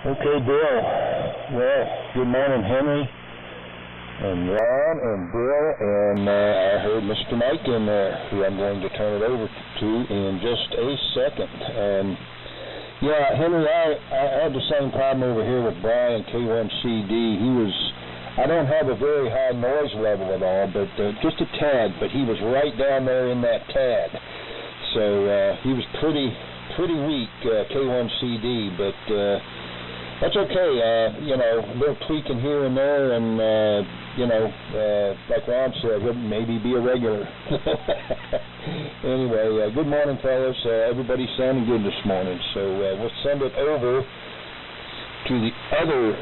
Okay, Bill. Well, good morning, Henry, and Ron, and Bill, and I heard Mr. Mike in there, who I'm going to turn it over to in just a second. Yeah, Henry, I had the same problem over here with Brian K1CD. I don't have a very high noise level at all, but just a tad, but he was right down there in that tad. So he was pretty weak, K1CD, but that's okay. A little tweaking here and there, and like Ron said, maybe be a regular. Anyway, good morning, fellas. Everybody's sounding good this morning, so we'll send it over to the other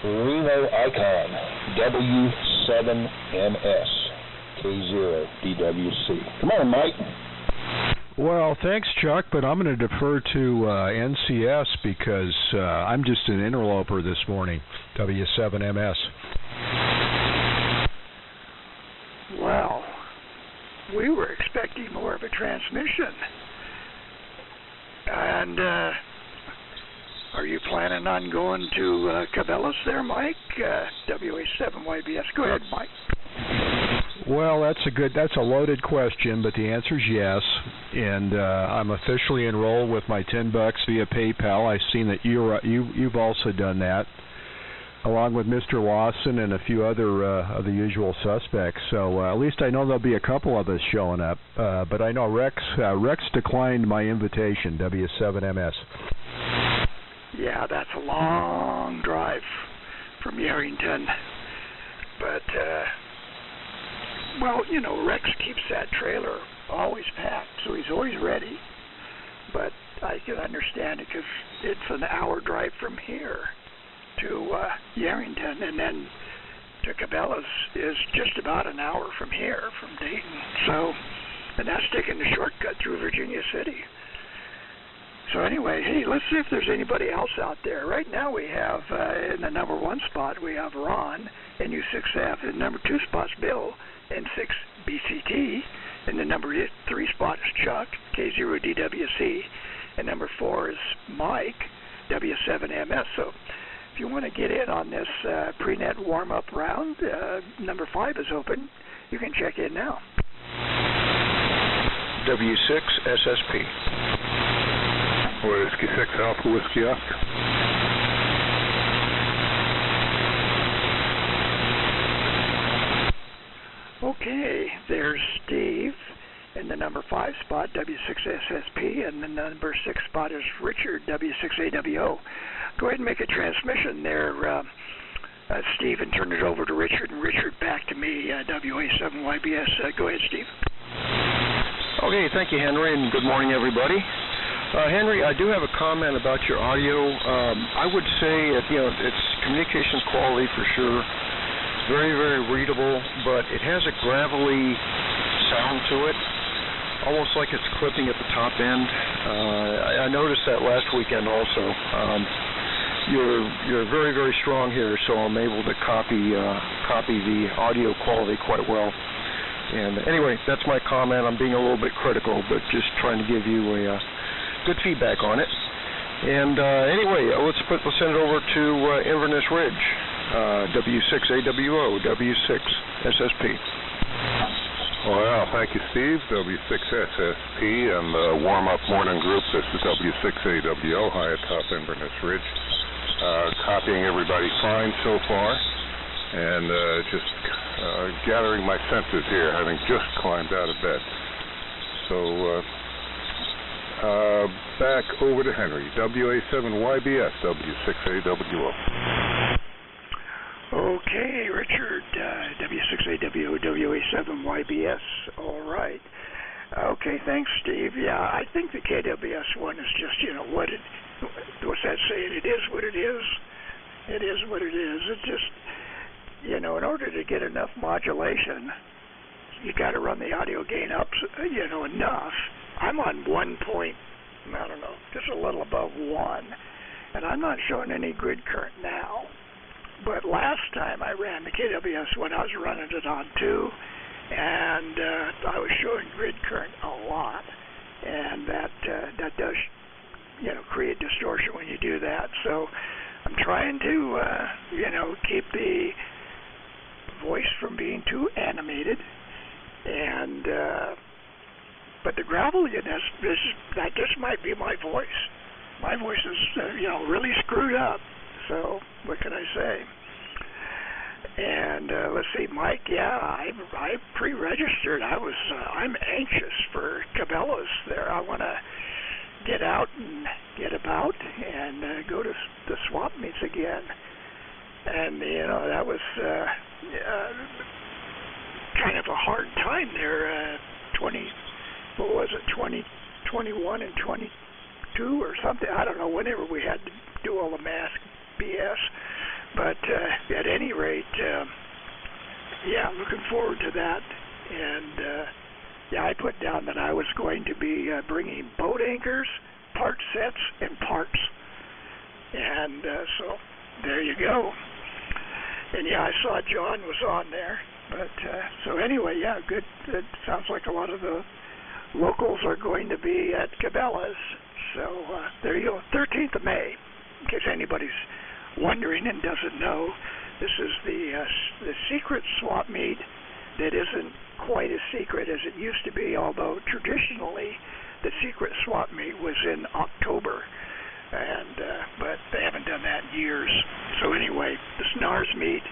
Reno Icon, W7MS K0DWC. Come on, Mike. Well, thanks, Chuck, but I'm going to defer to NCS because I'm just an interloper this morning, W7MS. Well, we were expecting more of a transmission. And are you planning on going to Cabela's there, Mike? WA7YBS. Go ahead, Mike. Well, that's a loaded question, but the answer is yes. And I'm officially enrolled with my $10 via PayPal. I've seen that you've also done that, along with Mr. Lawson and a few other of the usual suspects. So at least I know there'll be a couple of us showing up. But I know Rex declined my invitation, W7MS. Yeah, that's a long drive from Yarrington. But well, Rex keeps that trailer always packed, so he's always ready. But I can understand it because it's an hour drive from here to Yarrington, and then to Cabela's is just about an hour from here, from Dayton. So, and that's taking the shortcut through Virginia City. So anyway, hey, let's see if there's anybody else out there. Right now we have, in the number 1 spot, we have Ron, NU6F. In the number 2 spot's Bill, N6BCT. In the number 3 spot is Chuck, K0DWC. And number 4 is Mike, W7MS. So if you want to get in on this pre-net warm-up round, number 5 is open. You can check in now. W6SSP. Whiskey 6 Alpha Whiskey Oscar. Okay, there's Steve in the number 5 spot, W6SSP, and the number 6 spot is Richard, W6AWO. Go ahead and make a transmission there, Steve, and turn it over to Richard, and Richard back to me, WA7YBS. Go ahead, Steve. Okay, thank you, Henry, and good morning, everybody. Henry, I do have a comment about your audio. I would say, it's communications quality for sure. Very, very readable, but it has a gravelly sound to it, almost like it's clipping at the top end. I noticed that last weekend also. You're very, very strong here, so I'm able to copy the audio quality quite well. And anyway, that's my comment. I'm being a little bit critical, but just trying to give you a good feedback on it. And anyway, let's send it over to Inverness Ridge, W6AWO, W6SSP. Well, thank you, Steve. W6SSP and the warm-up morning group. This is W6AWO, high atop Inverness Ridge. Copying everybody fine so far, and just gathering my senses here, having just climbed out of bed. So, back over to Henry, WA7YBS, W6AWO. Okay, Richard, W6AWO, WA7YBS. All right. Okay, thanks, Steve. Yeah, I think the KWS one is just, what's that saying? It is what it is. It is what it is. It just, in order to get enough modulation, you got to run the audio gain up, enough. I'm on 1 point, I don't know, just a little above 1, and I'm not showing any grid current now. But last time I ran the KWS one, I was running it on 2, and I was showing grid current a lot, and that does create distortion when you do that. So I'm trying to, keep the voice from being too animated, and but the graveliness, that just might be my voice. My voice is, really screwed up. So what can I say? And let's see, Mike. Yeah, I pre-registered. I'm anxious for Cabela's there. I want to get out and get about and go to the swap meets again. And that was kind of a hard time there. 2021 and 22 or something. I don't know. Whenever we had to do all the mask BS. But at any rate, looking forward to that. And I put down that I was going to be bringing boat anchors, part sets, and parts. And so there you go. And I saw John was on there. But so anyway, good. It sounds like a lot of the locals are going to be at Cabela's. So there you go, 13th of May, in case anybody's wondering and doesn't know. This is the secret swap meet that isn't quite as secret as it used to be, although traditionally the secret swap meet was in October, and but they haven't done that in years. So anyway, the SNARS meet,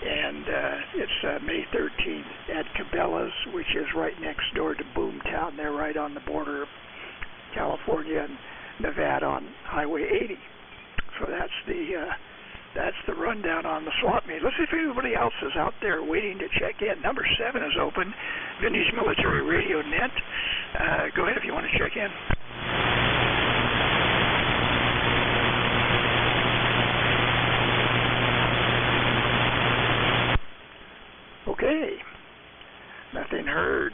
and it's May 13th at Cabela's, which is right next door to Boomtown. They're right on the border of California and Nevada on Highway 80. So that's the rundown on the swap meet. Let's see if anybody else is out there waiting to check in. Number 7 is open, Vintage Military Radio Net. Go ahead if you want to check in. Okay, nothing heard.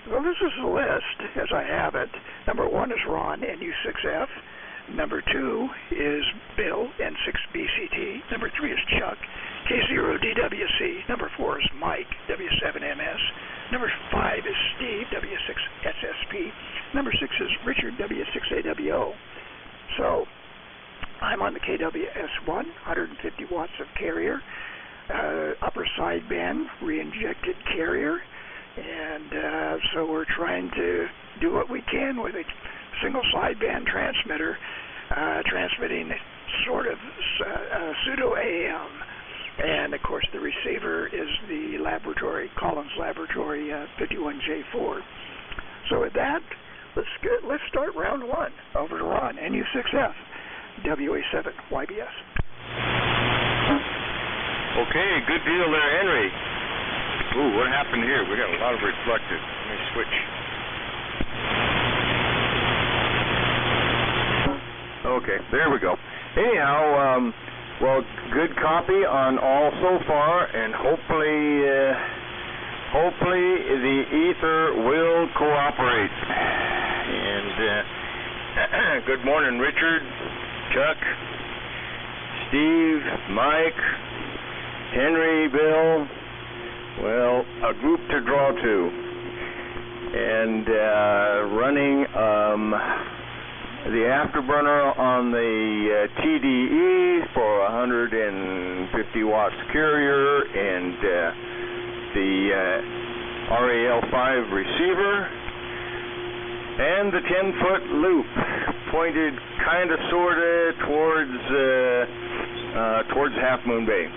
Well, this is the list as I have it. Number 1 is Ron, NU6F. Number 2 is Bill, N6BCT. Number 3 is Chuck, K0DWC. Number 4 is Mike, W7MS. Number 5 is Steve, W6SSP. Number 6 is Richard, W6AWO. So I'm on the KWS1, 150 watts of carrier, upper sideband, re-injected carrier. And so we're trying to do what we can with a single sideband transmitter, transmitting sort of pseudo AM. And of course the receiver is the laboratory, Collins Laboratory 51J4. So with that, let's start round 1. Over to Ron, NU6F, WA7 YBS. Okay, good deal there, Henry. Ooh, what happened here? We got a lot of reflected. Let me switch. Okay, there we go. Anyhow, well, good copy on all so far, and hopefully the ether will cooperate. And good morning, Richard, Chuck, Steve, Mike, Henry, Bill. Well, a group to draw to, and running the afterburner on the TDE for 150 watts carrier, and the RAL5 receiver, and the 10-foot loop pointed kind of sort of towards Half Moon Bay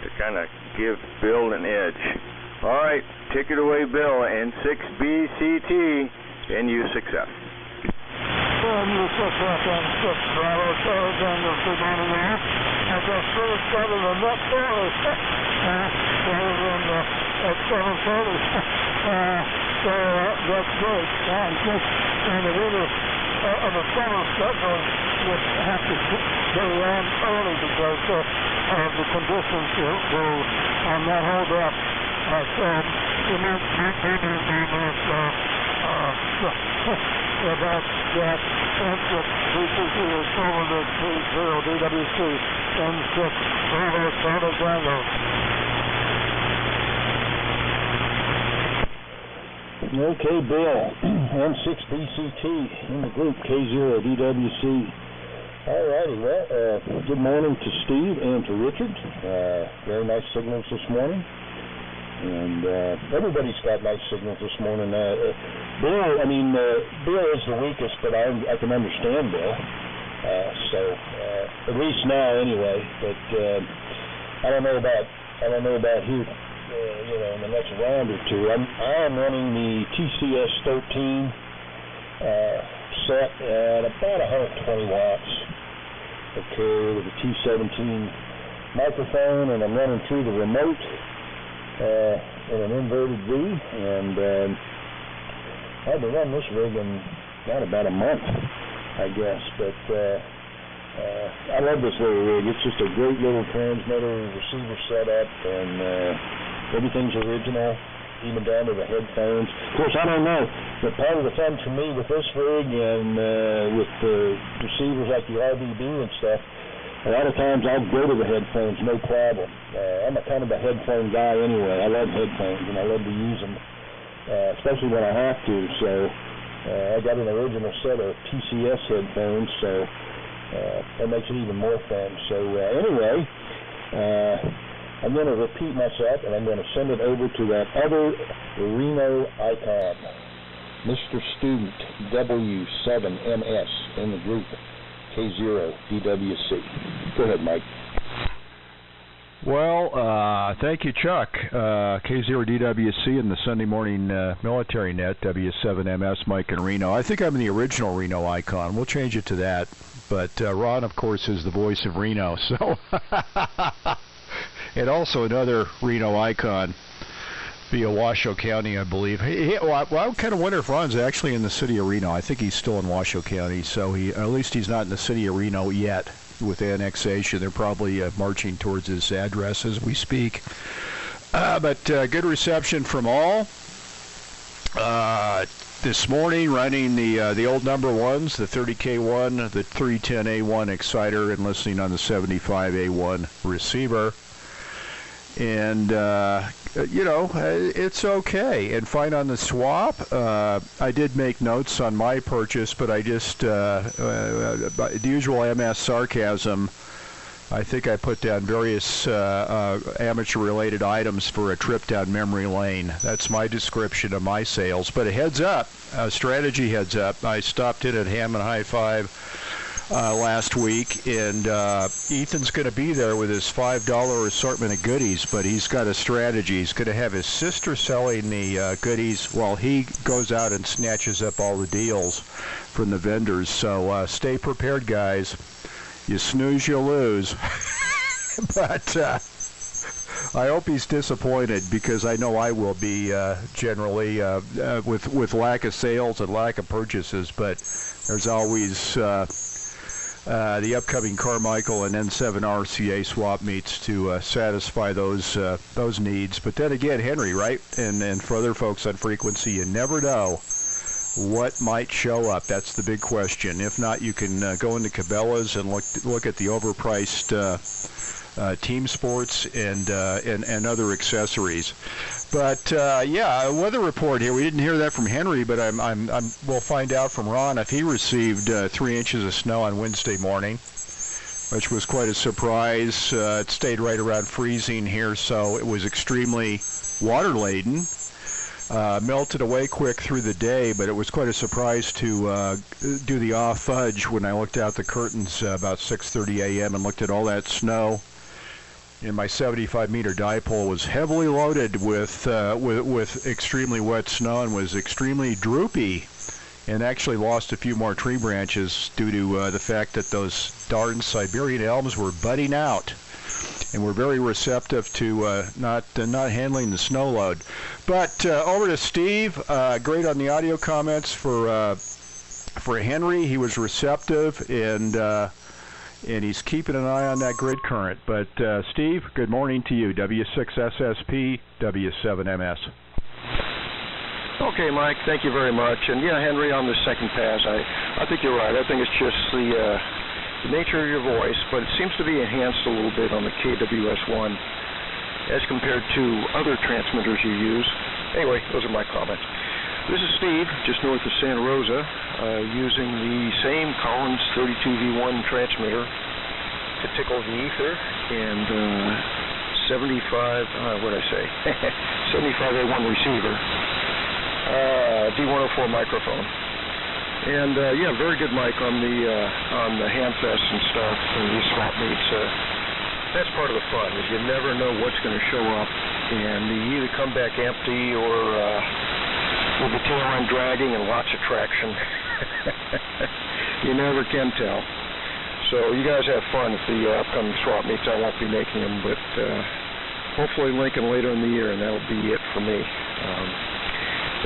to kind of give Bill an edge. All right, take it away, Bill. N6BCT, NU6F. NU6F and 6 Bravo, Charles, and the good morning there. I just really started a nut forest at 7:30. So that's good. I'm just in the middle of a summer schedule. You have to go around early because the conditions will not hold up. So you might maybe about that N6 BCT is over the 30DWC N6 Bravo Santa Django. Okay, Bill. and 6BCT in the group, K0DWC. Alrighty, well, good morning to Steve and to Richard. Very nice signals this morning. And everybody's got nice signals this morning. Bill is the weakest, but I can understand Bill. At least now anyway. But I don't know about here. In the next round or two, I am running the TCS 13 set at about 120 watts. Okay, with a T17 microphone, and I'm running through the remote in an inverted V, and I've been running this rig in about a month, I guess. But I love this little rig. It's just a great little transmitter receiver setup, and everything's original, even down to the headphones. Of course, I don't know, but part of the fun for me with this rig and with the receivers like the RVB and stuff, a lot of times I'll go to the headphones, no problem. I'm a kind of a headphone guy anyway. I love headphones, and I love to use them, especially when I have to. So I got an original set of TCS headphones, so that makes it even more fun. So anyway, I'm going to repeat myself, and I'm going to send it over to that other Reno icon, Mr. Student W7MS in the group, K0DWC. Go ahead, Mike. Well, thank you, Chuck. K0DWC in the Sunday morning military net, W7MS, Mike in Reno. I think I'm the original Reno icon. We'll change it to that. But Ron, of course, is the voice of Reno. So, and also another Reno icon via Washoe County, I believe. I kind of wonder if Ron's actually in the city of Reno. I think he's still in Washoe County, so at least he's not in the city of Reno yet. With annexation, they're probably marching towards his address as we speak. But good reception from all. This morning, running the old number ones, the 30K1, the 310A1 exciter, and listening on the 75A1 receiver. And it's okay and fine on the swap. I did make notes on my purchase, but I just the usual MS sarcasm. I think I put down various amateur-related items for a trip down memory lane. That's my description of my sales. But a heads up, a strategy heads up. I stopped in at Ham and High Five last week, and Ethan's going to be there with his $5 assortment of goodies, but he's got a strategy. He's going to have his sister selling the goodies while he goes out and snatches up all the deals from the vendors. So stay prepared, guys. You snooze, you lose. But I hope he's disappointed, because I know I will be generally with lack of sales and lack of purchases. But there's always the upcoming Carmichael and N7 RCA swap meets to satisfy those needs. But then again, Henry, right? And for other folks on frequency, you never know what might show up. That's the big question. If not, you can go into Cabela's and look at the overpriced team sports and other accessories. But yeah, a weather report here. We didn't hear that from Henry, but we'll find out from Ron if he received 3 inches of snow on Wednesday morning, which was quite a surprise. It stayed right around freezing here, so it was extremely water laden. Melted away quick through the day, but it was quite a surprise to do the off fudge when I looked out the curtains about 6:30 a.m. and looked at all that snow. And my 75-meter dipole was heavily loaded with extremely wet snow and was extremely droopy, and actually lost a few more tree branches due to the fact that those darn Siberian elms were budding out and were very receptive to not handling the snow load. But over to Steve. Great on the audio comments for Henry. He was receptive, and he's keeping an eye on that grid current. But Steve, good morning to you. W6SSP, W7MS. Okay, Mike, thank you very much. And yeah, Henry, on the second pass, I think you're right. I think it's just the nature of your voice, but it seems to be enhanced a little bit on the KWS-1 as compared to other transmitters you use. Anyway, those are my comments. This is Steve, just north of Santa Rosa, using the same Collins 32V1 transmitter to tickle the ether and 75A1 receiver, D104 microphone. And yeah, very good mic on the handfests and stuff and these swap meets. That's part of the fun, is you never know what's going to show up, and you either come back empty or with the tail end dragging and lots of traction. You never can tell. So you guys have fun at the upcoming swap meets. I won't be making them, but hopefully Lincoln later in the year, and that'll be it for me.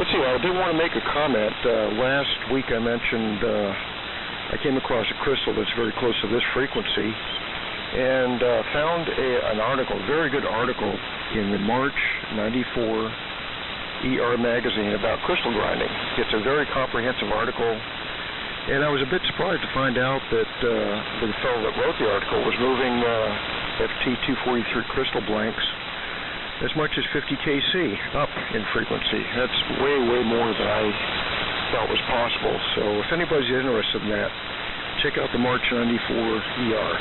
Let's see, I did want to make a comment. Last week I mentioned I came across a crystal that's very close to this frequency, and found an article, a very good article, in the March '94 ER magazine about crystal grinding. It's a very comprehensive article, and I was a bit surprised to find out that the fellow that wrote the article was moving FT243 crystal blanks as much as 50 kc up in frequency. That's way, way more than I thought was possible. So if anybody's interested in that, check out the March '94 ER.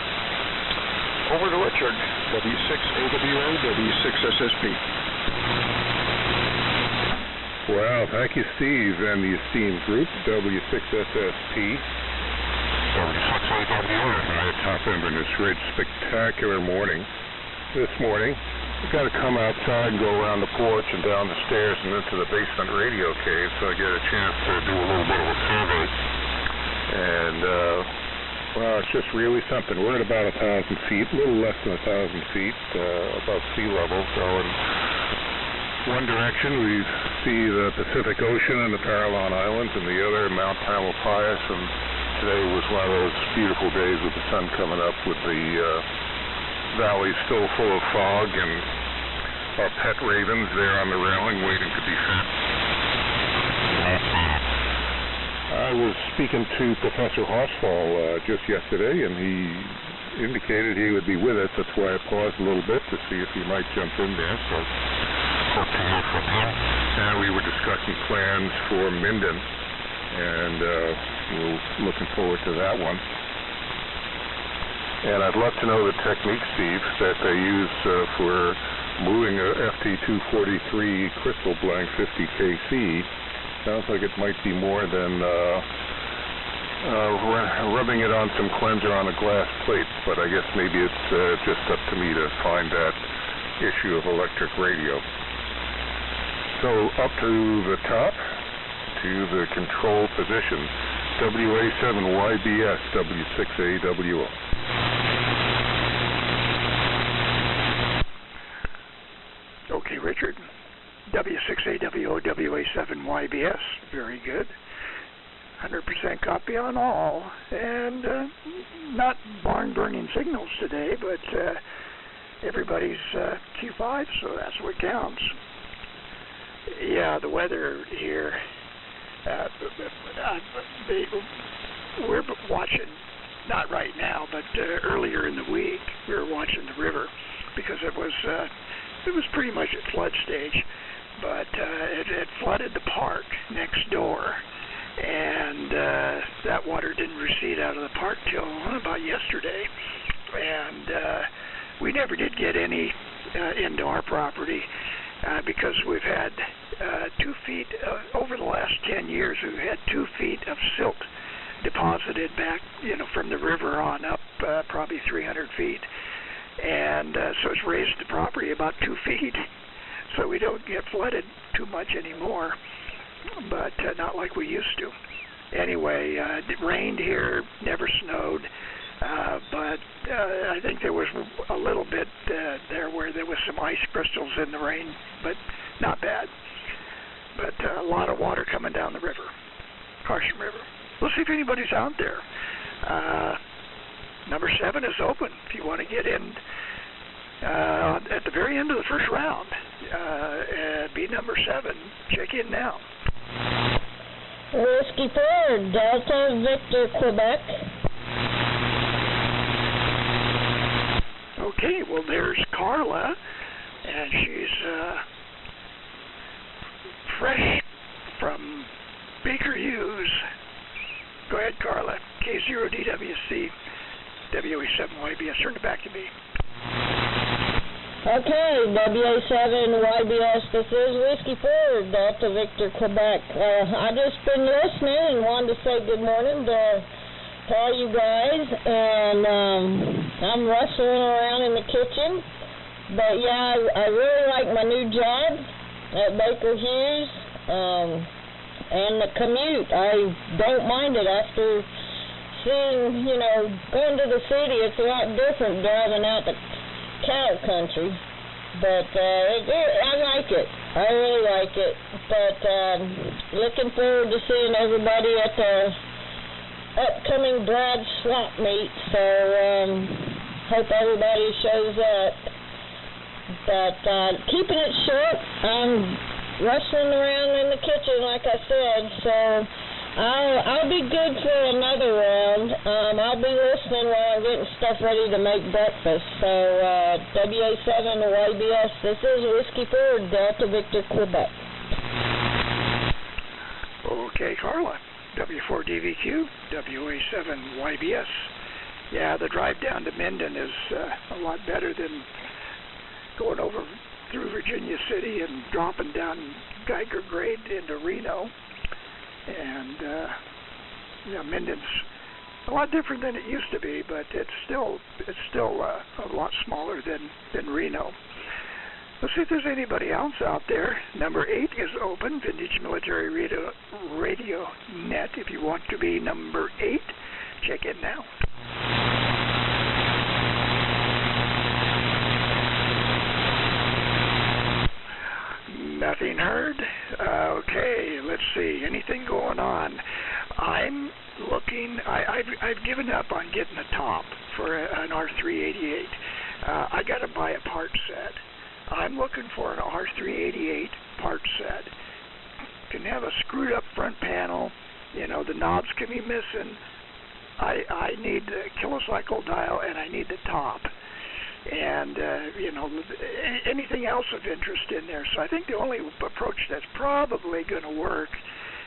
Over to Richard, W6AWO, W6SSP. Well, thank you, Steve, and the esteemed group, W6SSP. W6AWO, high top Inverness Ridge. Spectacular morning this morning. I've got to come outside and go around the porch and down the stairs and into the basement radio cave so I get a chance to do a little bit of a survey. And, well, it's just really something. We're at about 1,000 feet, a little less than 1,000 feet above sea level. So in one direction we see the Pacific Ocean and the Farallon Islands, and the other Mount Tamalpais. And today was one of those beautiful days with the sun coming up, with the valley still full of fog, and our pet ravens there on the railing waiting to be fed. I was speaking to Professor Horsfall just yesterday, and he indicated he would be with us. That's why I paused a little bit to see if he might jump in there. So hope to hear from him. And we were discussing plans for Minden, and we're looking forward to that one. And I'd love to know the technique, Steve, that they use for moving a FT243 crystal blank 50 kc. Sounds like it might be more than rubbing it on some cleanser on a glass plate, but I guess maybe it's just up to me to find that issue of electric radio. So up to the top, to the control position, WA7YBS, W6AWO. Okay, Richard. W6AWO, WA7YBS. Very good. 100% copy on all. And not barn-burning signals today, but everybody's Q5, so that's what counts. Yeah, the weather here, we're watching, not right now, but earlier in the week, we were watching the river because it was pretty much at flood stage. But it flooded the park next door, and that water didn't recede out of the park till about yesterday, and we never did get any into our property because we've had 2 feet, over the last 10 years, we've had 2 feet of silt deposited back, from the river on up probably 300 feet, and so it's raised the property about 2 feet. So we don't get flooded too much anymore, but not like we used to. Anyway, it rained here, never snowed, but I think there was a little bit there where there was some ice crystals in the rain, but not bad. But a lot of water coming down the river, Carson River. We'll see if anybody's out there. Number 7 is open if you want to get in at the very end of the first round. Be number 7. Check in now. Whiskey 4, Delta Victor, Quebec. Okay, well there's Carla, and she's fresh from MK0DWC, WA7YBS. Turn it back to me. Okay, WA7YBS, this is Whiskey 4, Delta Victor, Quebec. I just been listening and wanted to say good morning to all you guys, and I'm rustling around in the kitchen, but yeah, I really like my new job at Baker Hughes, and the commute. I don't mind it after seeing, going to the city. It's a lot different driving out to cattle country, but I like it. I really like it, but looking forward to seeing everybody at the upcoming Brad swap meet, so hope everybody shows up. But keeping it short, I'm rustling around in the kitchen, like I said, so I'll be good for another round. I'll be listening while I'm getting stuff ready to make breakfast. So WA7YBS, this is Whiskey 4, Delta Victor, Quebec. Okay, Carla. W4DVQ, WA7YBS. Yeah, the drive down to Minden is a lot better than going over through Virginia City and dropping down Geiger Grade into Reno. And Minden's a lot different than it used to be, but it's still a lot smaller than Reno. Let's see if there's anybody else out there. Number 8 is open, Vintage Military Radio Net. If you want to be number 8, check in now. Nothing heard? Okay, let's see. Anything going on? I'm looking. I've given up on getting a top for an R388. I got to buy a part set. I'm looking for an R388 part set. Can have a screwed up front panel. The knobs can be missing. I need the kilocycle dial and I need the top. And, anything else of interest in there. So I think the only approach that's probably going to work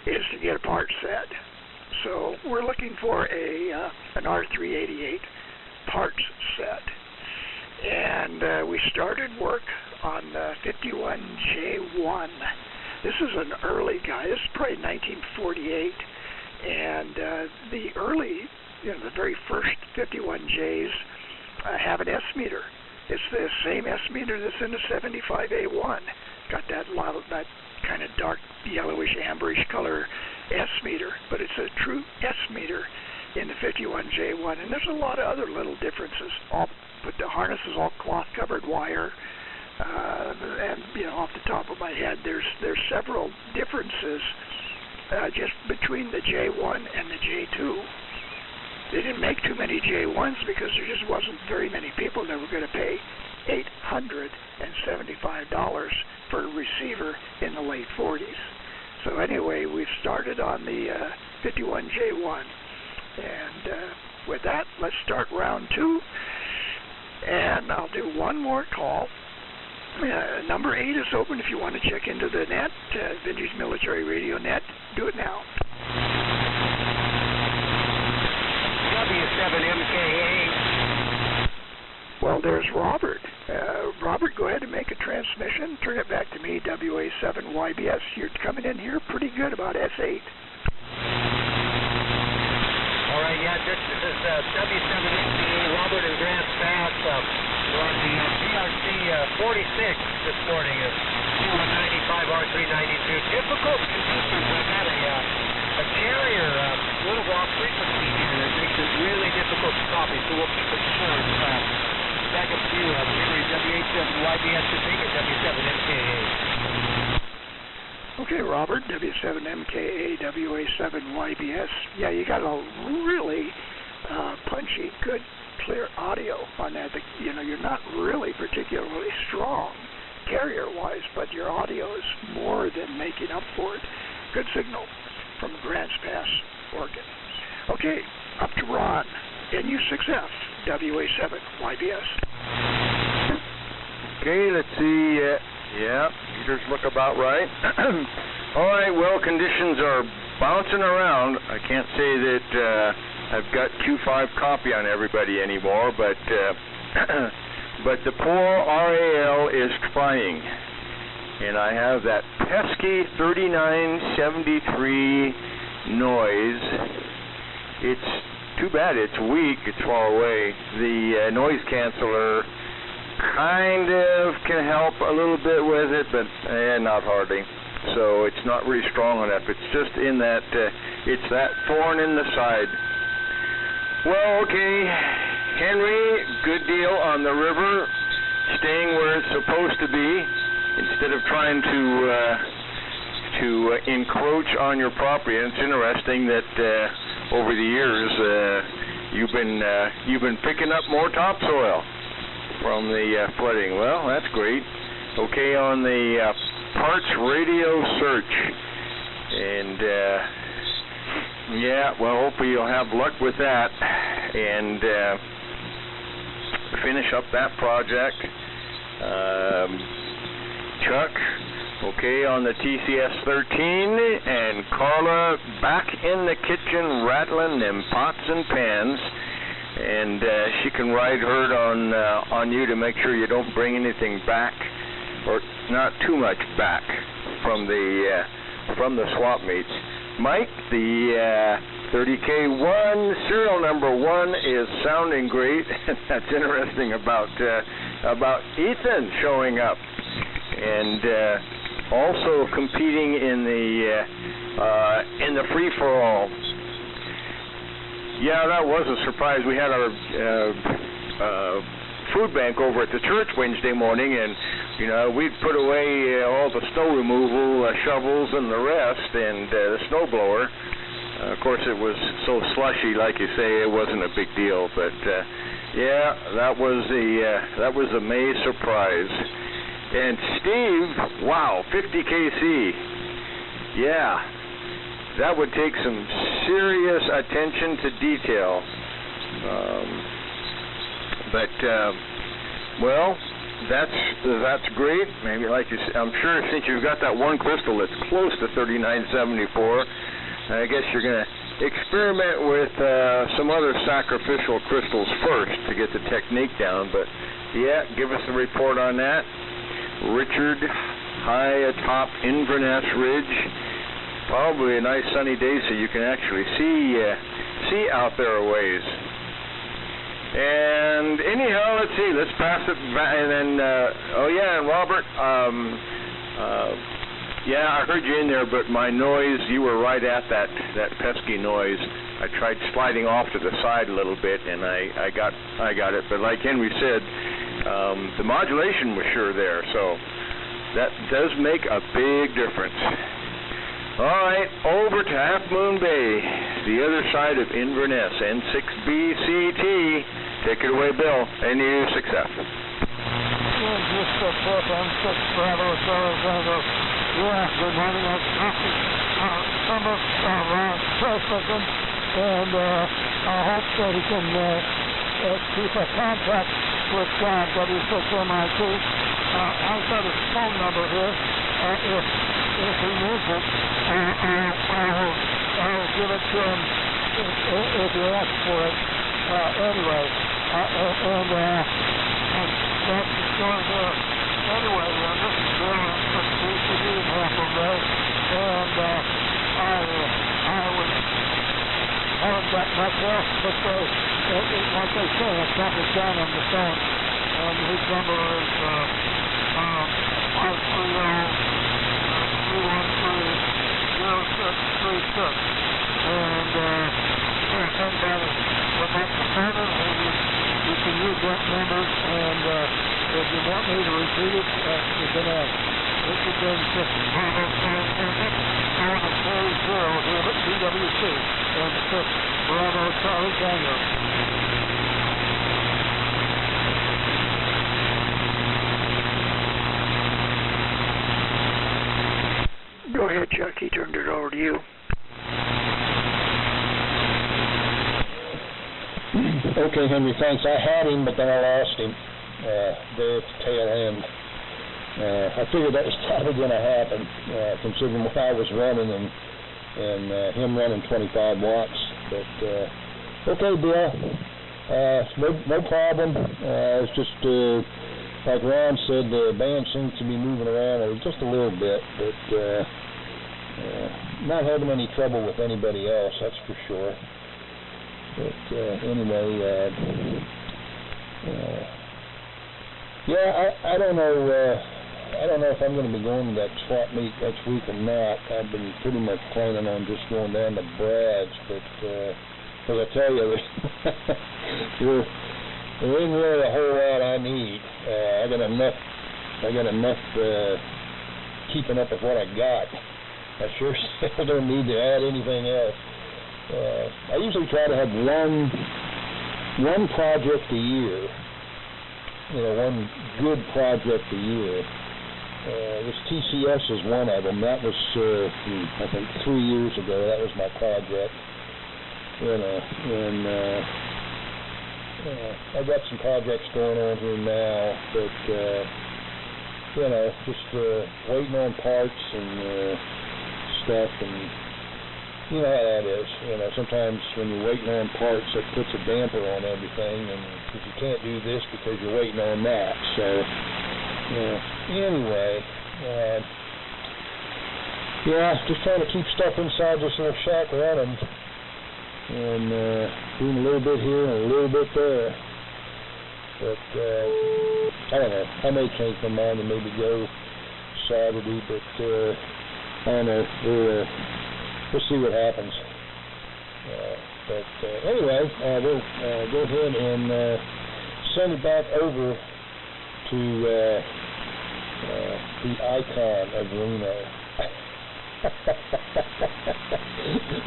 is to get a part set. So we're looking for an R388 parts set. And we started work on the 51J1. This is an early guy. This is probably 1948. And the very first 51Js have an S meter. It's the same S meter that's in the 75A1. Got that kind of dark yellowish amberish color S meter, but it's a true S meter in the 51J1. And there's a lot of other little differences. But the harness is all cloth covered wire. And off the top of my head, there's several differences just between the J1 and the J2. They didn't make too many J1s because there just wasn't very many people that were going to pay $875 for a receiver in the late 40s. So anyway, we've started on the 51J1. And with that, let's start round 2. And I'll do one more call. Number 8 is open if you want to check into the net, Vintage Military Radio Net. Do it now. W7MKA. Well, there's Robert. Robert, go ahead and make a transmission. Turn it back to me, WA7YBS. You're coming in here pretty good about S8. All right, yeah, this is W7MKA, Robert and Grant Bass. We're on the GRC 46 this morning. 295 R392. Difficult conditions. I've had a carrier, a little off frequency here that makes it really difficult to copy, so we'll keep it short. Back up to you, Henry, W87YBS to take it, W7MKA. Okay, Robert, W7MKA, WA7YBS. Yeah, you got a really punchy, good, clear audio on that. You're not really particularly strong carrier-wise, but your audio is more than making up for it. Good signal from Grants Pass, Oregon. Okay, up to Ron, NU6F, WA7YBS. Okay, let's see. Yeah, meters look about right. All right, well, conditions are bouncing around. I can't say that I've got Q5 copy on everybody anymore, but but the poor RAL is trying, and I have that pesky 3973 noise. It's too bad it's weak, it's far away. The noise canceller kind of can help a little bit with it, but not hardly. So it's not really strong enough. It's just in that, it's that thorn in the side. Well, okay, Henry, good deal on the river, staying where it's supposed to be, instead of trying to encroach on your property. And it's interesting that over the years you've been picking up more topsoil from the flooding. Well, that's great. Okay, on the parts radio search, and yeah, well, hopefully you'll have luck with that and finish up that project. Chuck, okay, on the TCS 13, and Carla back in the kitchen rattling them pots and pans, and she can ride herd on you to make sure you don't bring anything back, or not too much back from the swap meets. Mike, the 30K1 serial number 1 is sounding great. That's interesting about Ethan showing up, and also competing in the free for all. Yeah, that was a surprise. We had our food bank over at the church Wednesday morning, and we'd put away all the snow removal shovels and the rest, and the snow blower. Of course, it was so slushy, like you say, it wasn't a big deal. But yeah, that was a May surprise. And Steve, wow, 50KC. Yeah, that would take some serious attention to detail. Well, that's great. Maybe, like you said, I'm sure since you've got that one crystal that's close to 3974, I guess you're going to experiment with some other sacrificial crystals first to get the technique down. But yeah, give us a report on that. Richard, high atop Inverness Ridge. Probably a nice sunny day, so you can actually see out there a ways. And anyhow, let's see. Let's pass it back, and then and Robert. Yeah, I heard you in there, but my noise. You were right at that pesky noise. I tried sliding off to the side a little bit, and I got it. But like Henry said, the modulation was sure there, so that does make a big difference. All right, over to Half Moon Bay, the other side of Inverness, N6BCT. Take it away, Bill. Any success? Yeah, just a flip on 6 Bravo, Arizona. Yeah, good morning. I'm Summer President, and I hope that he can keep a contact with John, W6MIT. I've got his phone number here. If he needs it, I'll give it to him if he asks for it. Anyway, and that's the story there. Anyway, this is Bill from BCD in Half Moon Bay, and I haven't got much else, but like they say, I've got it down on the phone, and his number is 530-313-0636, and anybody would like to phone him, you can use that number, and if you want me to repeat it, you can ask. This has been 6 Bravo, here at DWC, and 6 Bravo, Charlie Daniel. Go ahead, Chuck. He turned it over to you. Okay, Henry, thanks. I had him, but then I lost him there at the tail end. I figured that was probably going to happen, considering what I was running and him running 25 watts. But Okay, Bill. No problem. It's just like Ron said, the band seems to be moving around just a little bit, but not having any trouble with anybody else, that's for sure. But anyway, I don't know. I don't know if I'm going to be going to that swap meet next week or not. I've been pretty much planning on just going down to Brad's, but as I tell you, there isn't really a whole lot I need. I got enough keeping up with what I got. I sure still don't need to add anything else. I usually try to have one project a year. One good project a year. This TCS is one of them. That was, I think, 3 years ago. That was my project. And I've got some projects going on here now, but just waiting on parts and stuff, and you know how that is. Sometimes when you're waiting on parts, it puts a damper on everything, and because you can't do this because you're waiting on that. So anyway, just trying to keep stuff inside this little shack running. And doing a little bit here and a little bit there. But I don't know. I may change my mind and maybe go Saturday, but I don't know. We'll see what happens. But anyway, we'll go ahead and send it back over to the icon of Reno.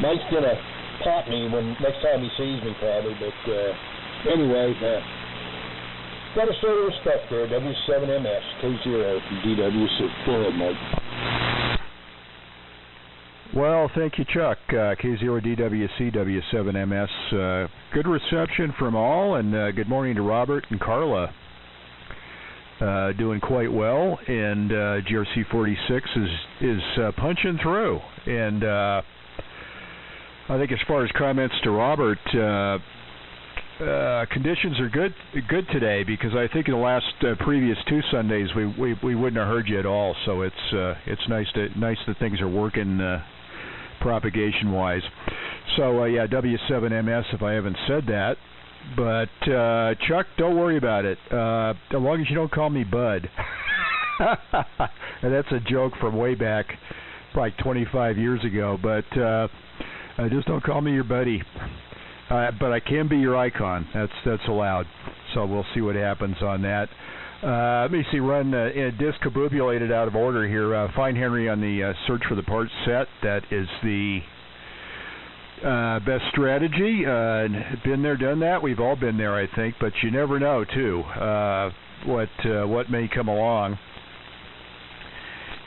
Mike's gonna pop me when next time he sees me, probably. But anyway, got to show the respect there. W7MS K0 from DWC. Go ahead, Mike. Well, thank you, Chuck. K0DWC W7MS. Good reception from all, and good morning to Robert and Carla. Doing quite well, and GRC 46 is punching through, and I think as far as comments to Robert, conditions are good today, because I think in the last previous 2 Sundays we wouldn't have heard you at all. So it's nice that things are working propagation wise. So W7MS if I haven't said that. But Chuck, don't worry about it. As long as you don't call me Bud. And that's a joke from way back, like 25 years ago. But just don't call me your buddy. But I can be your icon. That's allowed. So we'll see what happens on that. Let me see. Run discombobulated out of order here. Find Henry on the search for the parts set. That is the best strategy. Been there, done that. We've all been there, I think. But you never know, too, what may come along.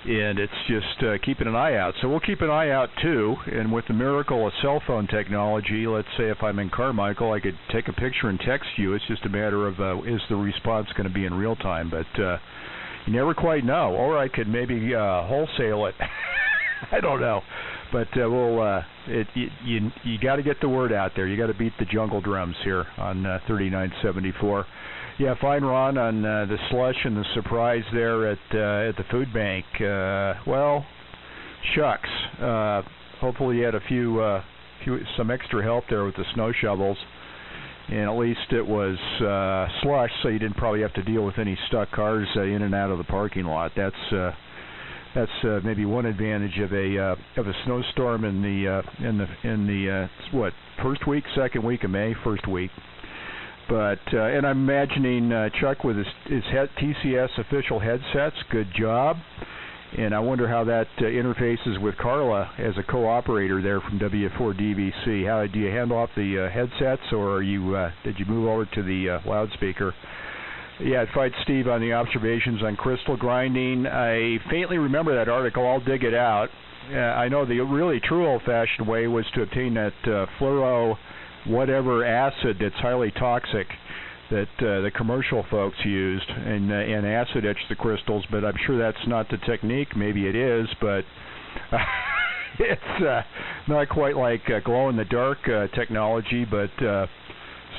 And it's just keeping an eye out. So we'll keep an eye out, too. And with the miracle of cell phone technology, let's say if I'm in Carmichael, I could take a picture and text you. It's just a matter of is the response going to be in real time. But you never quite know. Or I could maybe wholesale it. I don't know. But you got to get the word out there. You got to beat the jungle drums here on 3974. Yeah, find Ron on the slush and the surprise there at the food bank. Well, shucks. Hopefully you had some extra help there with the snow shovels, and at least it was slush, so you didn't probably have to deal with any stuck cars in and out of the parking lot. That's maybe one advantage of a snowstorm in the first week, second week of May, first week. But and I'm imagining Chuck with his TCS official headsets. Good job. And I wonder how that interfaces with Carla as a co-operator there from W4DVC. How do you hand off the headsets, or did you move over to the loudspeaker? Yeah, I'd fight Steve on the observations on crystal grinding. I faintly remember that article. I'll dig it out. I know the really true old-fashioned way was to obtain that fluoro whatever acid that's highly toxic that the commercial folks used, and acid etch the crystals, but I'm sure that's not the technique. Maybe it is, but it's not quite like glow-in-the-dark technology, but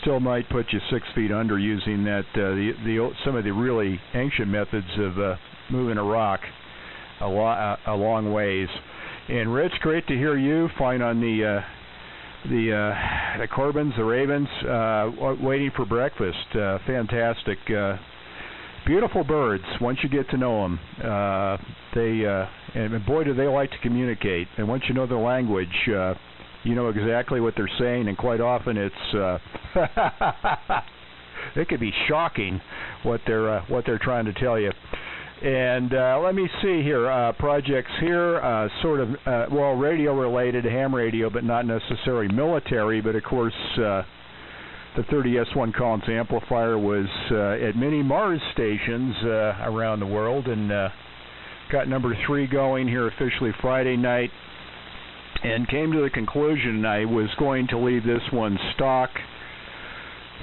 still might put you 6 feet under using that some of the really ancient methods of moving a rock a long ways. And Rich, great to hear you. Fine on the Corbins, the Ravens, waiting for breakfast. Fantastic. Beautiful birds. Once you get to know them, and boy, do they like to communicate. And once you know their language, you know exactly what they're saying. And quite often, it's it could be shocking what they're trying to tell you. And let me see here. Projects here, sort of radio related, ham radio, but not necessarily military. But of course. The 30S1 Collins amplifier was at many Mars stations around the world, and got number 3 going here officially Friday night, and came to the conclusion I was going to leave this one stock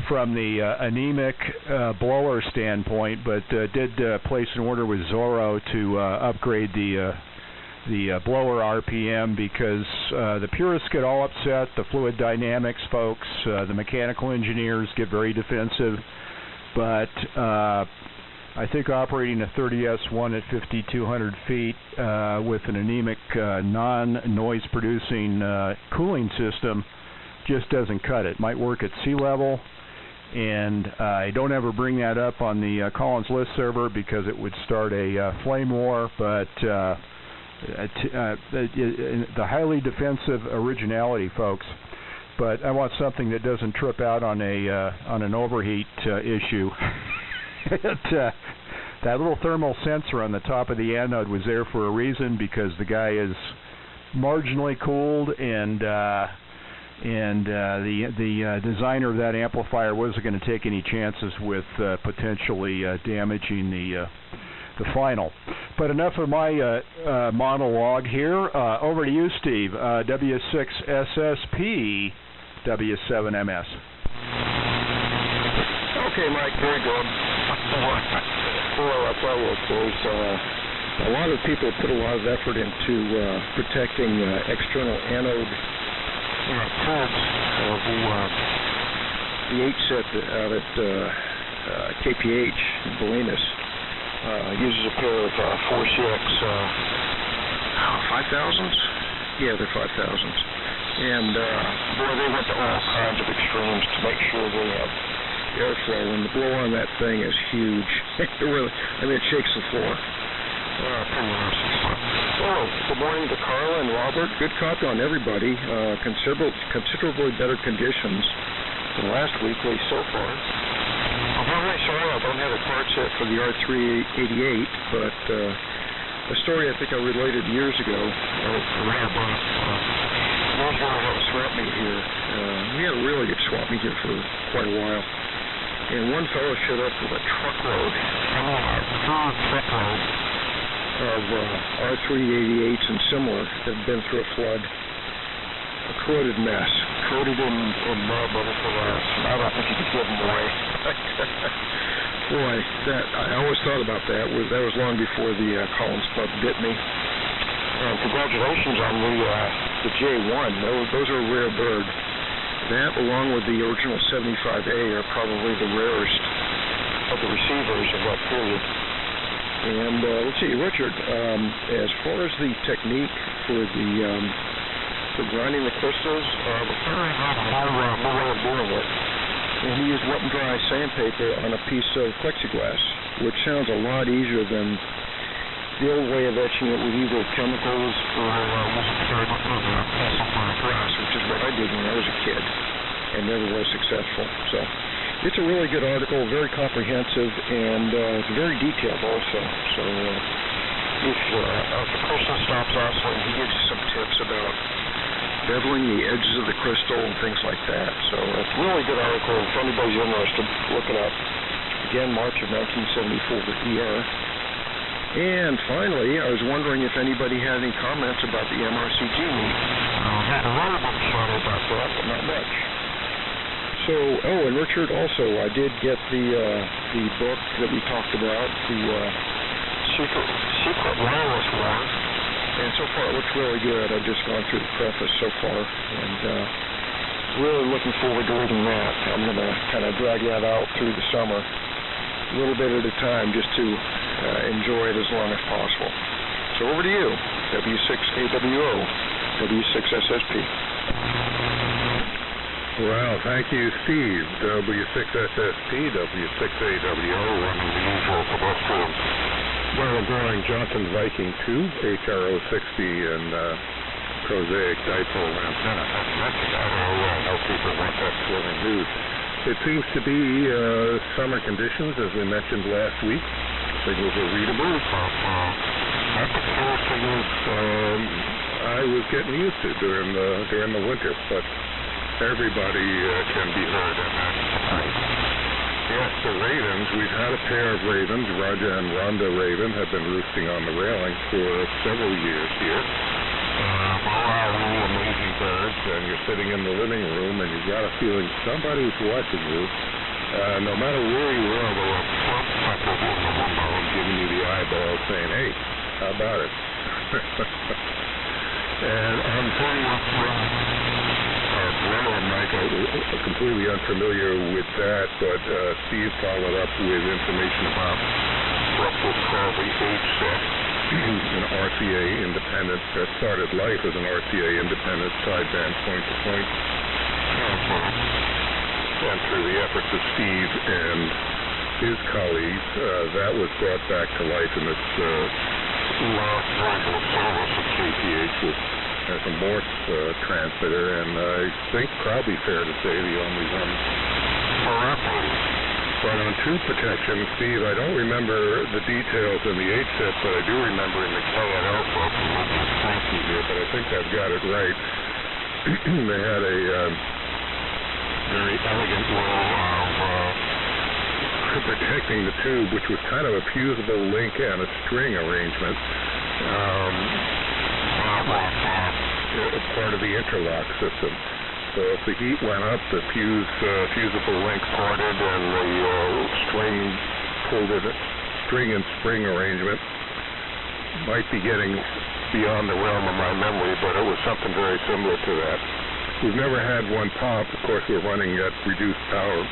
from the anemic blower standpoint, but did place an order with Zorro to upgrade the blower RPM, because the purists get all upset, the fluid dynamics folks, the mechanical engineers get very defensive, but I think operating a 30S1 at 5,200 feet with an anemic non-noise producing cooling system just doesn't cut it. Might work at sea level, and I don't ever bring that up on the Collins list server because it would start a flame war, but the highly defensive originality, folks. But I want something that doesn't trip out on an overheat issue. That little thermal sensor on the top of the anode was there for a reason, because the guy is marginally cooled, and the designer of that amplifier wasn't going to take any chances with potentially damaging the final. But enough of my monologue here. Over to you, Steve. W6SSP, W7MS. Okay, Mike, very good. Well, that's what I will close. A lot of people put a lot of effort into protecting external anode probes of the H-set out at KPH in Bolinas. Uses a pair of 4CX 5000s? Yeah, they're 5000s. And, boy, they went to all kinds of extremes to make sure they have airflow, and the blow on that thing is huge. It really, it shakes the floor. Oh, good morning to Carla and Robert. Good copy on everybody. Considerably better conditions than last weekly so far. I'm really sorry I don't have a part set for the R388, but a story I think I related years ago. Years ago, I was swap meet here. We had a really good swap meet here for quite a while. And one fellow showed up with a truckload, of R388s and similar that had been through a flood. A corroded mess, coated in mud for last. I don't think you could give them away. Boy, I always thought about that. That was long before the Collins Club bit me. Congratulations on the J1. Those are a rare bird. That, along with the original 75A, are probably the rarest of the receivers of that period. And let's see, Richard, as far as the technique for grinding the crystals, the Ferry had a new way of doing it. And he used wet and dry sandpaper on a piece of plexiglass, which sounds a lot easier than the old way of etching it with either chemicals or glass, which is what I did when I was a kid and never was successful. So it's a really good article, very comprehensive, and it's very detailed also. So if the person stops also, he gives you some tips about beveling the edges of the crystal and things like that. So it's a really good article. If anybody's interested, look it up. Again, March of 1974 with ER. And finally, I was wondering if anybody had any comments about the MRCG meet. I had a little bit of thought about that, but not much. So, and Richard, also, I did get the book that we talked about, the Secret Wireless War, And so far it looks really good. I've just gone through the preface so far, and really looking forward to reading that. I'm going to kind of drag that out through the summer, a little bit at a time, just to enjoy it as long as possible. So over to you, W6AWO, W6SSP. Well, thank you, Steve. W6SSP, W6AWO, running the usual pedestrian barrel-drawing Johnson Viking 2, HRO60, and prosaic dipole antenna. I know people want that swimming news. It seems to be summer conditions, as we mentioned last week. Signals are readable. That's the kind of signals I was getting used to during the winter, but everybody can be heard, and that's nice. Yes, the ravens. We've had a pair of ravens. Raja and Rhonda Raven have been roosting on the railing for several years here. Really amazing birds, and you're sitting in the living room, and you've got a feeling somebody's watching you. No matter where you are, there are front suckers in the window giving you the eyeball saying, hey, how about it? And I'm pretty much Blair and Michael are completely unfamiliar with that, but Steve followed up with information about what was called the H-set, an RCA independent, that started life as an RCA independent sideband point-to-point transmitter. And through the efforts of Steve and his colleagues, that was brought back to life in this last version of service at KPH as a Morse transmitter, and I think probably fair to say the only one for operators. But on tube protection, Steve, I don't remember the details in the H-set, but I do remember in the KNL book, here, but I think I've got it right. They had a very elegant way of protecting the tube, which was kind of a fusible link and a string arrangement. Part of the interlock system. So if the heat went up, the fusible link parted, and the string pulled it. String and spring arrangement might be getting beyond the realm of my memory, but it was something very similar to that. We've never had one pop. Of course, we're running at reduced power.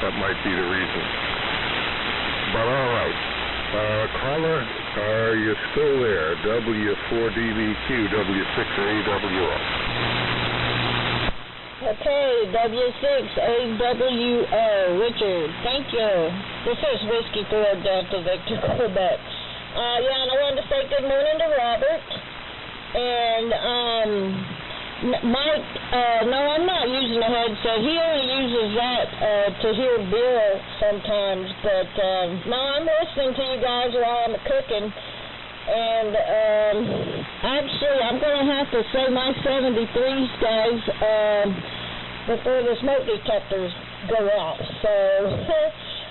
That might be the reason. But all right. Caller, are you still there? W4DVQ, W6AWO. Okay, W6AWO, Richard, thank you. This is Whiskey 4 Delta Victor Quebec. Yeah, and I wanted to say good morning to Robert. And, Mike, no, I'm not using a headset. He only uses that to hear Bill sometimes. But, no, I'm listening to you guys while I'm cooking. And, actually, I'm going to have to say my 73s, guys, before the smoke detectors go off. So,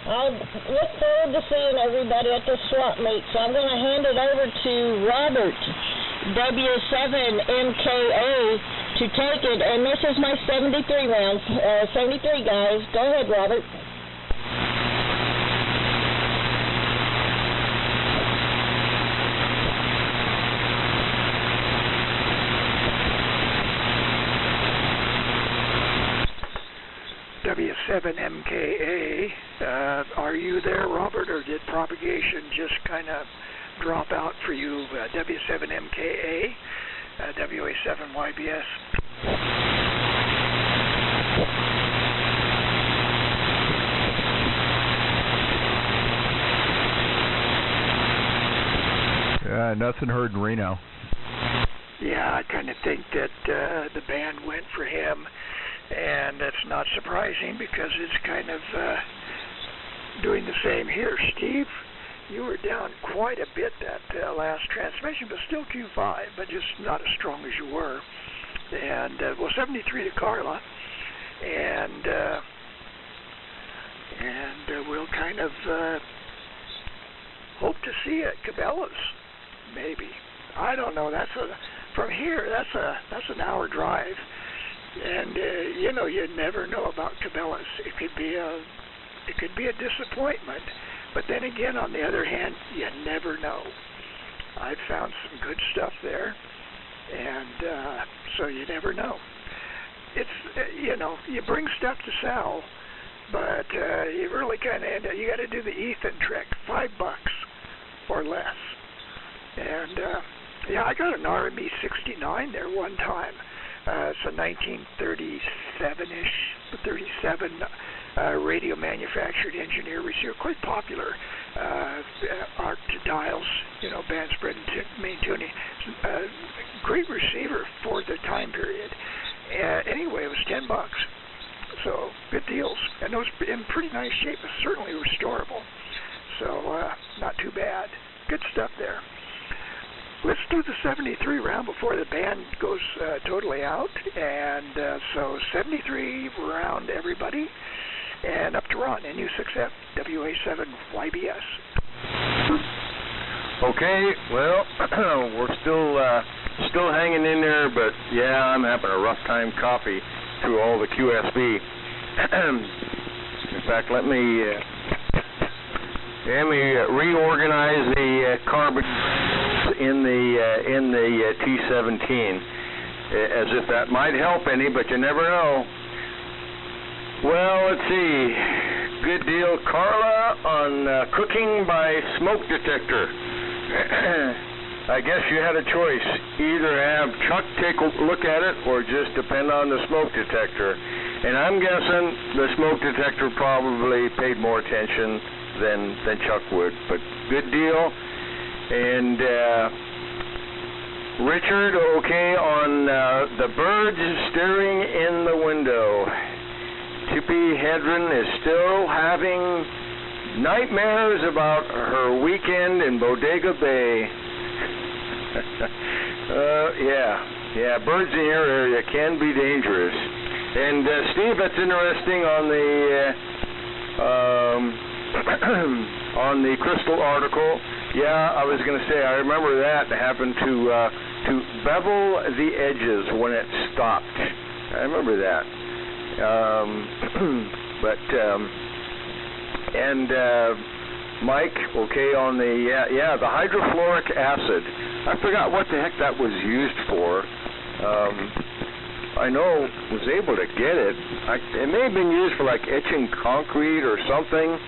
I'll look forward to seeing everybody at the swap meet. So I'm going to hand it over to Robert, W7MKA, to take it. And this is my 73 rounds. 73, guys. Go ahead, Robert. W7MKA, are you there, Robert, or did propagation just kind of drop out for you? W7MKA, WA7YBS. Nothing heard in Reno. Yeah, I kind of think that the band went for him. And that's not surprising because it's kind of doing the same here. Steve, you were down quite a bit that last transmission, but still Q5, but just not as strong as you were. And, 73 to Carla. And we'll kind of hope to see it. Cabela's, maybe. I don't know. From here, that's an hour drive. And you know, you never know about Cabela's. It could be a disappointment, but then again, on the other hand, you never know. I've found some good stuff there, and so you never know. It's, you bring stuff to sell, but you really kind of you got to do the Ethan trick, $5 or less. And yeah, I got an RME 69 there one time. It's a 1937-ish, 37 radio manufactured engineer receiver, quite popular. Arc to dials, band spread and main tuning. Great receiver for the time period. Anyway, it was $10. So good deals, and it was in pretty nice shape. It's certainly restorable. So not too bad. Good stuff there. Let's do the 73 round before the band goes totally out. And so 73 round, everybody. And up to Ron, NU6F, WA7YBS. Okay, well, we're still hanging in there, but yeah, I'm having a rough time copy through all the QSB. In fact, let me reorganize the carbon in the T17, as if that might help any, but you never know. Well, let's see. Good deal, Carla, on cooking by smoke detector. I guess you had a choice. Either have Chuck take a look at it or just depend on the smoke detector. And I'm guessing the smoke detector probably paid more attention than Chuck would. But good deal. And Richard, okay, on the birds staring in the window. Tippi Hedren is still having nightmares about her weekend in Bodega Bay. Yeah, birds in your area can be dangerous. And Steve, that's interesting on the crystal article. Yeah, I was going to say, I remember that happened to bevel the edges when it stopped. I remember that. Mike, okay, on the hydrofluoric acid. I forgot what the heck that was used for. I know was able to get it. It may have been used for like etching concrete or something.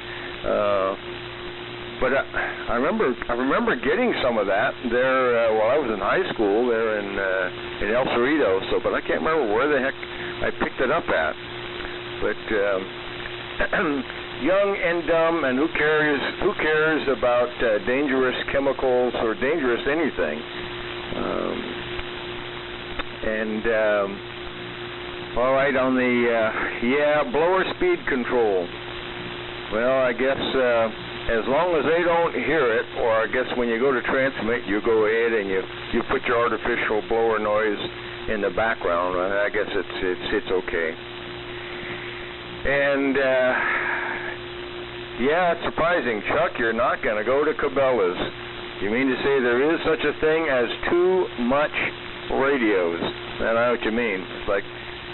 But I remember getting some of that there while I was in high school there in El Cerrito. But I can't remember where the heck I picked it up at. But young and dumb, and who cares about dangerous chemicals or dangerous anything? All right, on the blower speed control. Well, I guess as long as they don't hear it, or I guess when you go to transmit, you go ahead and you put your artificial blower noise in the background. I guess it's okay. And it's surprising, Chuck, you're not going to go to Cabela's. You mean to say there is such a thing as too much radios? I know what you mean. It's like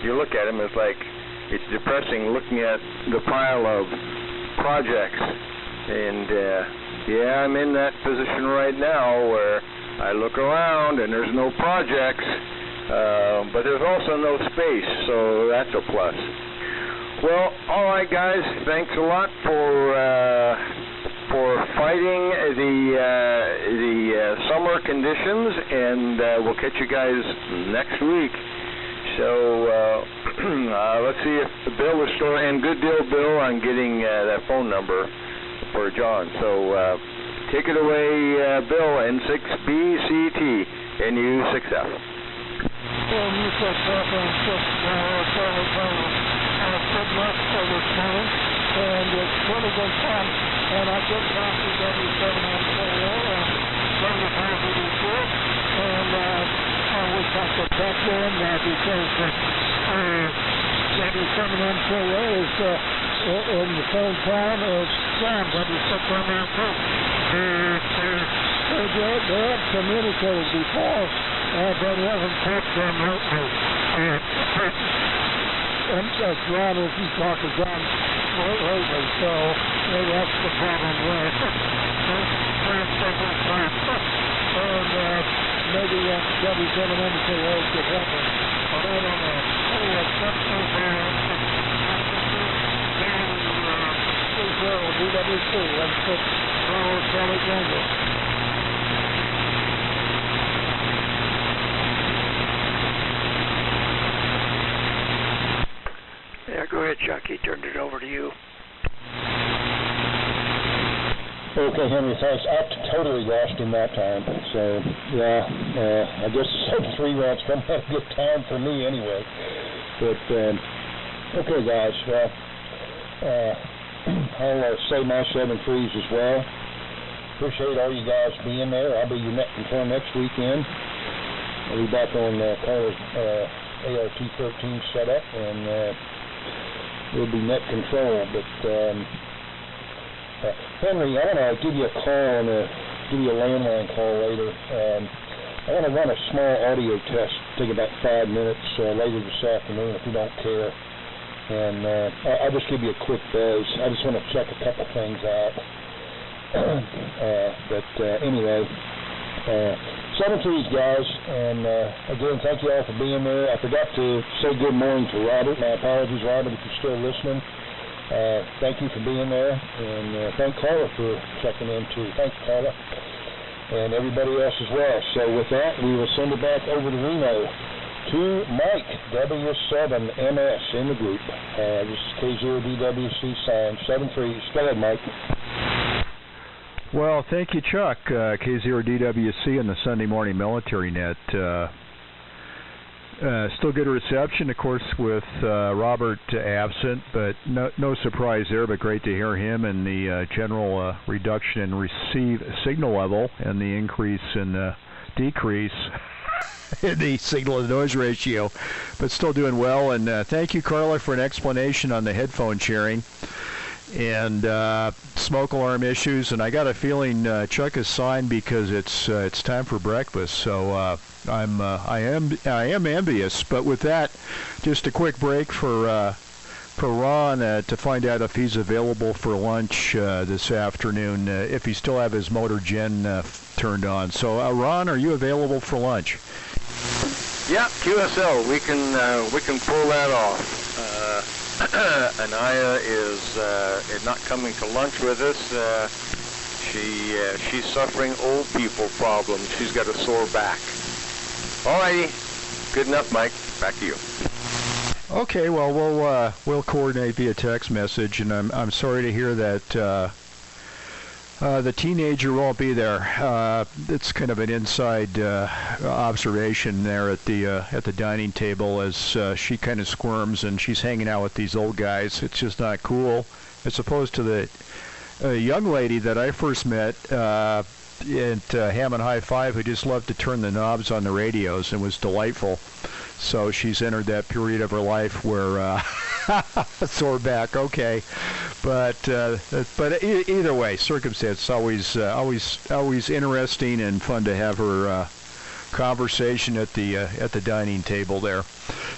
you look at them, it's like it's depressing looking at the pile of projects. And I'm in that position right now where I look around and there's no projects, but there's also no space, so that's a plus. Well, all right, guys. Thanks a lot for fighting the summer conditions, and we'll catch you guys next week. So let's see if Bill is still, and good deal, Bill, on getting that phone number for John. So take it away, Bill, N6BCT, NU6F. Good luck for this morning, and it's really good fun. And I just got to W7M4 and W582, and I wish I could back in because W7M4 is in the same town as Sam, W6M2. They have communicated before, but we haven't talked to them lately. And John isn't talking to John lately, so maybe that's the problem with maybe W7M could help us. I don't know. Anyway, that's DWC. Let's put Charlie Jungle. Yeah, go ahead, Chuck. He turned it over to you. Okay, Henry, thanks. I totally lost him that time. So, yeah, I guess the 7-3 round's come at a good time for me anyway. But, okay, guys, well, I'll say my 7-3s as well. Appreciate all you guys being there. I'll be your net control next weekend. I'll be back on Carter's ART-13 setup, and we'll be net control. But, Henry, I want to give you a call, give you a landline call later. I want to run a small audio test, take about 5 minutes later this afternoon if you don't care. And I'll just give you a quick buzz. I just want to check a couple things out. Anyway, 7-3s, guys. And again, thank you all for being there. I forgot to say good morning to Robert. My apologies, Robert, if you're still listening. Thank you for being there, and thank Carla for checking in too. Thanks, Carla, and everybody else as well. So with that, we will send it back over to Reno to Mike, W7MS in the group. This is K0DWC sign 7-3. Go ahead, Mike. Well, thank you, Chuck. K0DWC and the Sunday Morning Military Net. Still good reception, of course, with Robert absent, but no surprise there, but great to hear him, and the general reduction in receive signal level and the increase in decrease in the signal-to-noise ratio, but still doing well. And thank you, Carla, for an explanation on the headphone sharing and smoke alarm issues. And I got a feeling Chuck is signed because it's time for breakfast. So I am envious. But with that, just a quick break for Ron to find out if he's available for lunch this afternoon, if he still have his motor gen turned on. So Ron, are you available for lunch? Yeah, QSL. We can pull that off. Anaya is not coming to lunch with us. She's suffering old people problems. She's got a sore back. All righty. Good enough, Mike. Back to you. Okay. Well, we'll coordinate via text message, and I'm sorry to hear that the teenager won't be there. It's kind of an inside observation there at the dining table as she kind of squirms and she's hanging out with these old guys. It's just not cool, as opposed to the young lady that I first met at Hammond High Five, who just loved to turn the knobs on the radios and was delightful. So she's entered that period of her life where sore back, okay, but either way, circumstance always interesting and fun to have her conversation at the dining table there.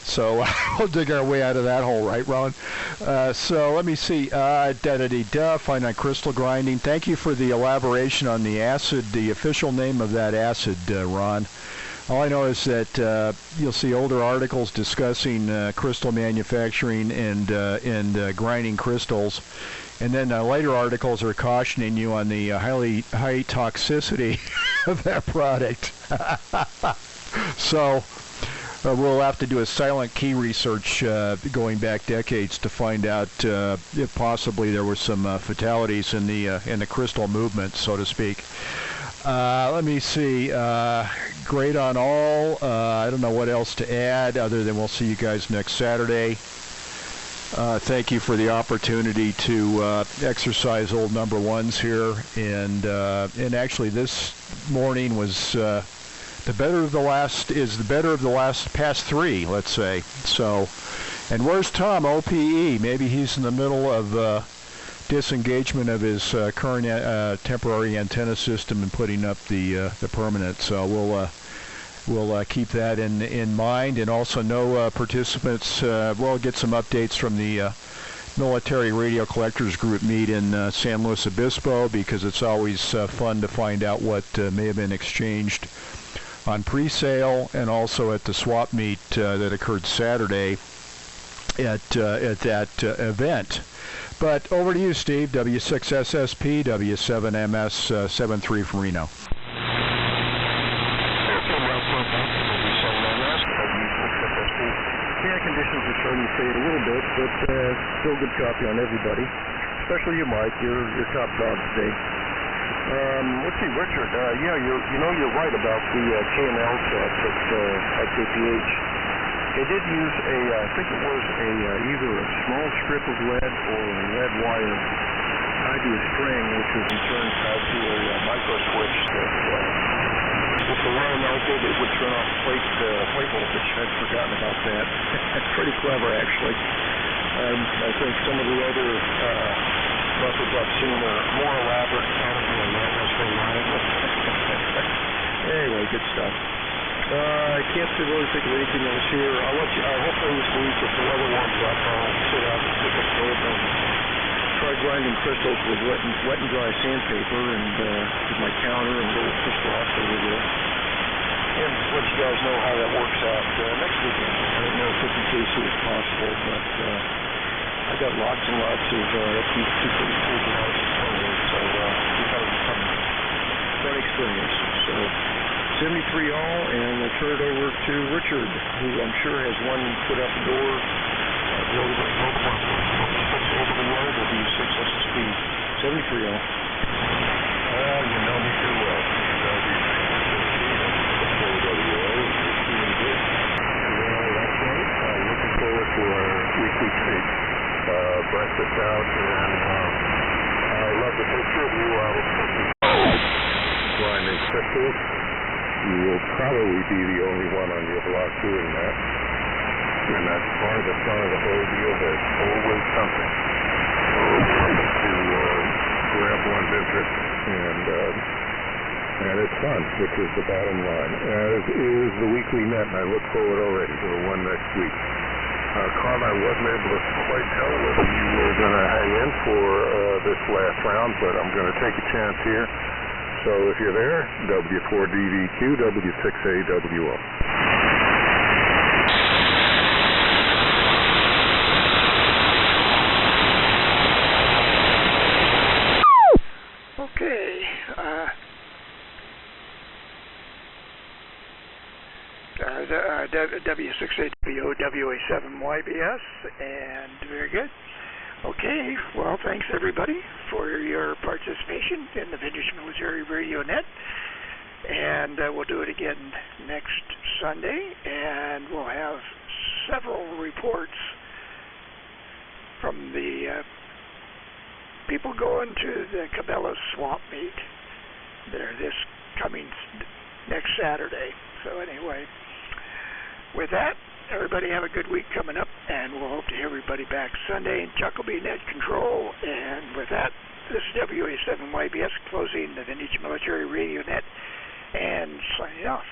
So we'll dig our way out of that hole, right, Ron? So let me see. Finite crystal grinding. Thank you for the elaboration on the acid, the official name of that acid, Ron. All I know is that you'll see older articles discussing crystal manufacturing and grinding crystals, and then later articles are cautioning you on the high toxicity of that product. So we'll have to do a silent key research going back decades to find out if possibly there were some fatalities in the crystal movement, so to speak. Let me see. Great on all. I don't know what else to add other than we'll see you guys next Saturday. Thank you for the opportunity to exercise old number ones here, and actually this morning was the better of the last past three, let's say. So, and where's Tom? OPE? Maybe he's in the middle of disengagement of his current temporary antenna system and putting up the permanent. So we'll keep that in mind, and also no participants. We'll get some updates from the Military Radio Collectors Group meet in San Luis Obispo, because it's always fun to find out what may have been exchanged on pre-sale, and also at the swap meet that occurred Saturday at that event. But over to you, Steve. W6SSP, W7MS73 from Reno. Conditions are starting to fade a little bit, but still good copy on everybody, especially you, Mike. You're top dog today. Let's see, Richard. Yeah, you're right about the KML sets at KPH. They did use I think it was either a small strip of lead or a lead wire tied to a string, which was in turn tied to a micro switch that, if the wire melted, it would turn off plate voltage. I'd forgotten about that. That's pretty clever, actually. I think some of the other buffers I've seen are more elaborate, kind of anyway, good stuff. I can't really think of anything else here. I'll let you. Hopefully this week, if the weather warms up, I'll sit out and pick up both and try grinding crystals with wet and dry sandpaper, and with my counter and little crystal oscillator there. And let you guys know how that works out next weekend. I don't know if 50 KC is possible, but I got lots and lots of P232s and all this forward, so we've had a fun experience. So 73 all, and we'll turn it over to Richard, who I'm sure has one foot out the door. Over the wire, W6SSP, 73 all. You know me too well. Looking forward to our weekly treat. Breakfast out, and I love the picture of you grinding crystals. You will probably be the only one on your block doing that. And that's part of the fun of the whole deal. There's always something to grab one's interest, and it's fun, which is the bottom line. As is the weekly net, and I look forward already to the one next week. Carl, I wasn't able to quite tell whether you were going to hang in for this last round, but I'm going to take a chance here. So if you're there, W4DVQ, W6AWO. Okay. W6AWO, WA7YBS, and very good. Okay, well, thanks everybody for your participation in the Vintage Military Radio Net, and we'll do it again next Sunday, and we'll have several reports from the people going to the Cabela's Swamp Meet. They're this coming next Saturday. So anyway, with that, everybody have a good week coming up, and we'll hope to hear everybody back Sunday. And Chuck will be net control. And with that, this is WA7YBS closing the Vintage Military Radio Net and signing off.